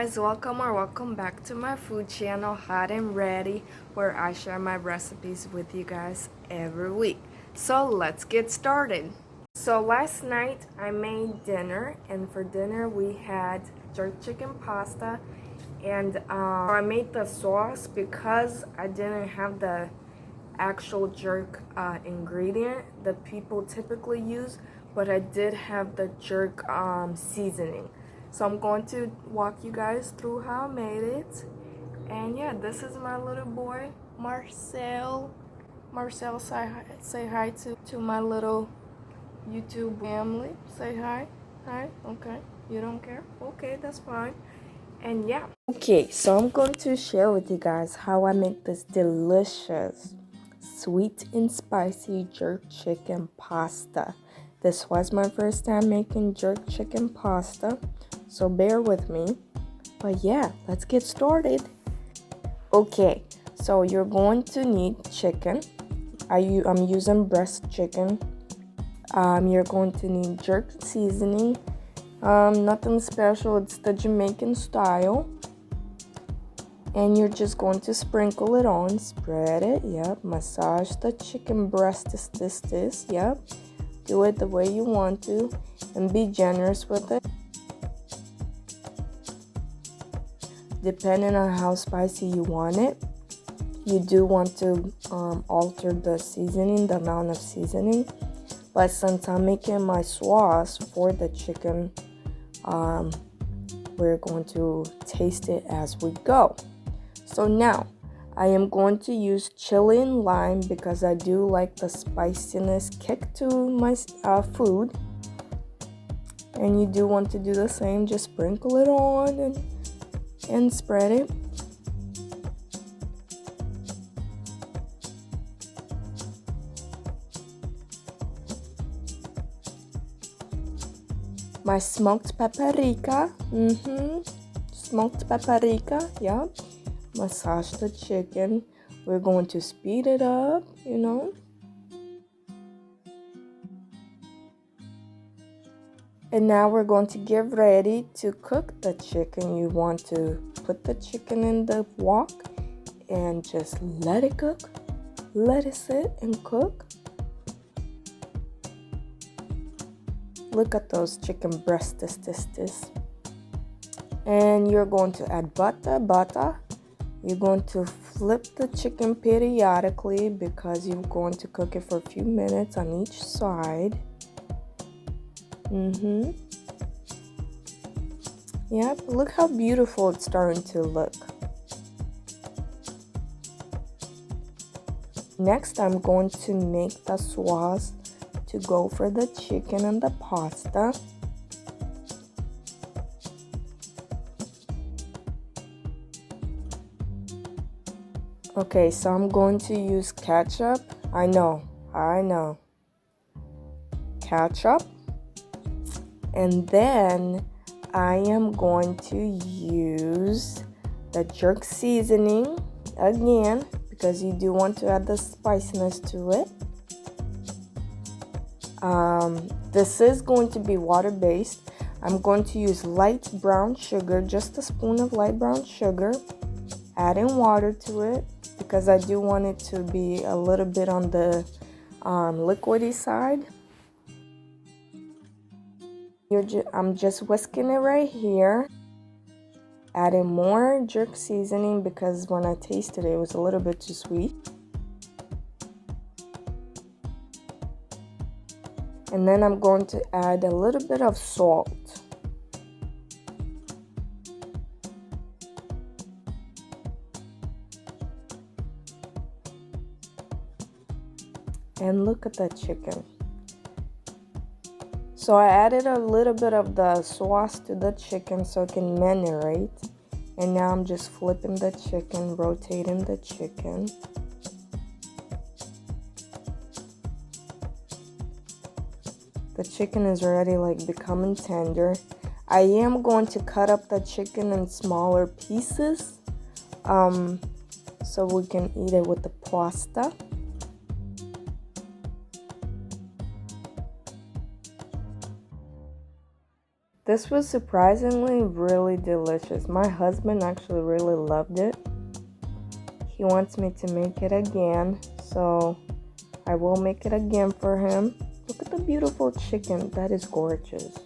guys, welcome back to my food channel, Hot and Ready, where I share my recipes with you guys every week. So let's get started. So last night I made dinner, and for dinner we had jerk chicken pasta, and I made the sauce because I didn't have the actual jerk ingredient that people typically use, but I did have the jerk seasoning. So I'm going to walk you guys through how I made it. And yeah, this is my little boy, Marcel. Marcel, say hi to my little YouTube family. Say hi. Hi. Okay. You don't care? Okay, that's fine. And yeah. Okay, so I'm going to share with you guys how I make this delicious sweet and spicy jerk chicken pasta. This was my first time making jerk chicken pasta, so bear with me. But yeah, let's get started. Okay, so you're going to need chicken. I'm using breast chicken. You're going to need jerk seasoning. Nothing special, it's the Jamaican style. And you're just going to sprinkle it on, spread it, yep, massage the chicken breast, this, yep. Do it the way you want to, and be generous with it. Depending on how spicy you want it, you do want to alter the seasoning, the amount of seasoning. But since I'm making my sauce for the chicken, we're going to taste it as we go. So now, I am going to use chili and lime because I do like the spiciness kick to my food. And you do want to do the same, just sprinkle it on and spread it. My smoked paprika, smoked paprika, yep. Massage the chicken. We're going to speed it up, And now we're going to get ready to cook the chicken. You want to put the chicken in the wok and just let it cook. Let it sit and cook. Look at those chicken breasts, this. And you're going to add butter. You're going to flip the chicken periodically because you're going to cook it for a few minutes on each side. Yep, look how beautiful it's starting to look. Next, I'm going to make the sauce to go for the chicken and the pasta. Okay, so I'm going to use ketchup. I know. Ketchup. And then I am going to use the jerk seasoning again because you do want to add the spiciness to it. This is going to be water-based. I'm going to use light brown sugar, just a spoon of light brown sugar, adding water to it because I do want it to be a little bit on the liquidy side. I'm just whisking it right here, adding more jerk seasoning because when I tasted it, it was a little bit too sweet. And then I'm going to add a little bit of salt. And look at that chicken. So I added a little bit of the sauce to the chicken so it can marinate. And now I'm just flipping the chicken, rotating the chicken. The chicken is already becoming tender. I am going to cut up the chicken in smaller pieces so we can eat it with the pasta. This was surprisingly really delicious. My husband actually really loved it. He wants me to make it again, so I will make it again for him. Look at the beautiful chicken. That is gorgeous.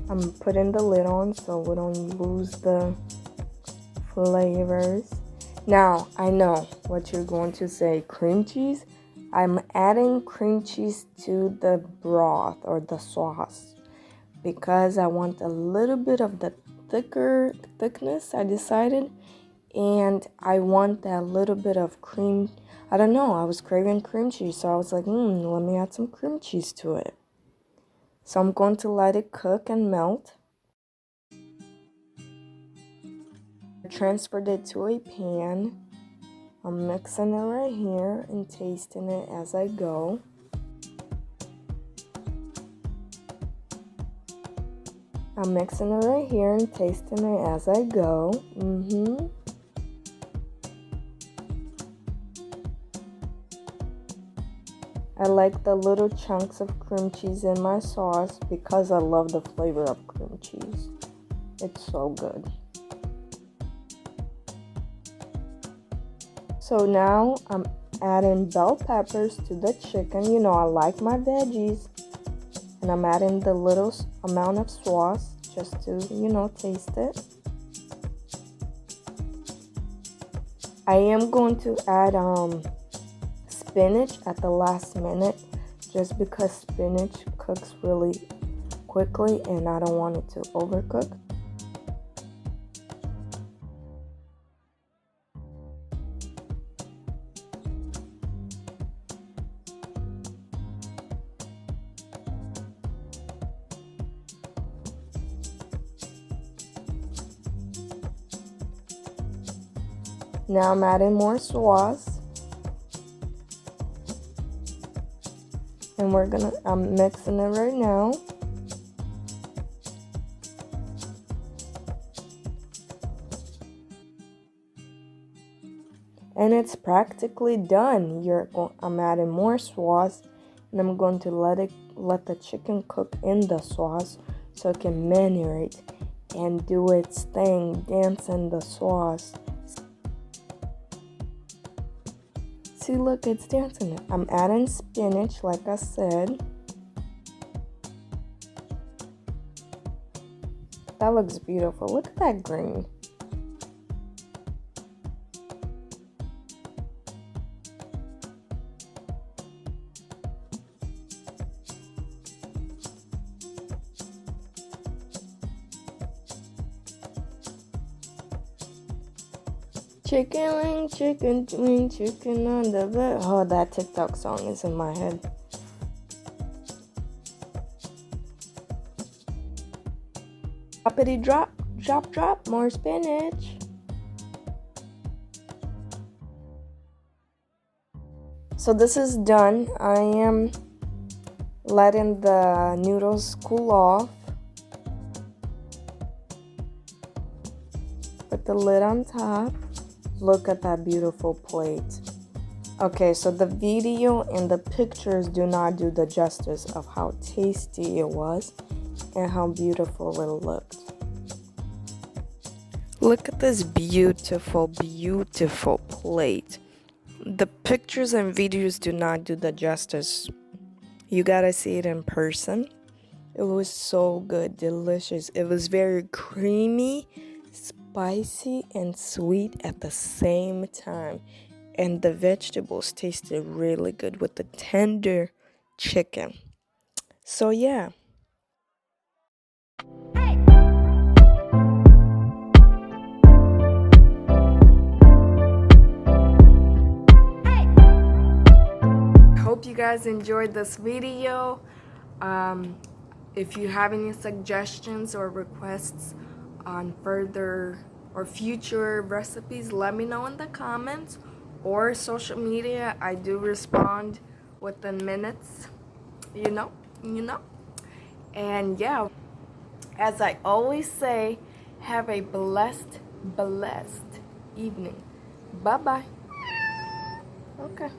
I'm putting the lid on so we don't lose the flavors. Now, I know what you're going to say, cream cheese. I'm adding cream cheese to the broth or the sauce because I want a little bit of the thickness, I decided, and I want that little bit of cream. I don't know, I was craving cream cheese, so I was like, let me add some cream cheese to it. So I'm going to let it cook and melt. I transferred it to a pan. I'm mixing it right here and tasting it as I go. I'm mixing it right here and tasting it as I go. I like the little chunks of cream cheese in my sauce because I love the flavor of cream cheese. It's so good. So now I'm adding bell peppers to the chicken. You know, I like my veggies. And I'm adding the little amount of sauce just to, taste it. I am going to add spinach at the last minute just because spinach cooks really quickly and I don't want it to overcook. Now I'm adding more sauce. And I'm mixing it right now. And it's practically done. I'm adding more sauce. And I'm going to let the chicken cook in the sauce so it can marinate and do its thing, dance in the sauce. See, look, it's dancing. I'm adding spinach, like I said. That looks beautiful. Look at that green. Chicken wing, chicken wing, chicken on the bed. Oh, that TikTok song is in my head. Droppity drop, drop, drop, more spinach. So this is done. I am letting the noodles cool off. Put the lid on top. Look at that beautiful plate. Okay, so the video and the pictures do not do the justice of how tasty it was and how beautiful it looked. Look at this beautiful, beautiful plate. The pictures and videos do not do the justice. You gotta see it in person. It was so good, delicious. It was very creamy, spicy, and sweet at the same time. And the vegetables tasted really good with the tender chicken. So yeah. Hope you guys enjoyed this video. If you have any suggestions or requests on further or future recipes, let me know in the comments or social media. I do respond within minutes, you know. And yeah, as I always say, have a blessed evening. Bye-bye. Okay.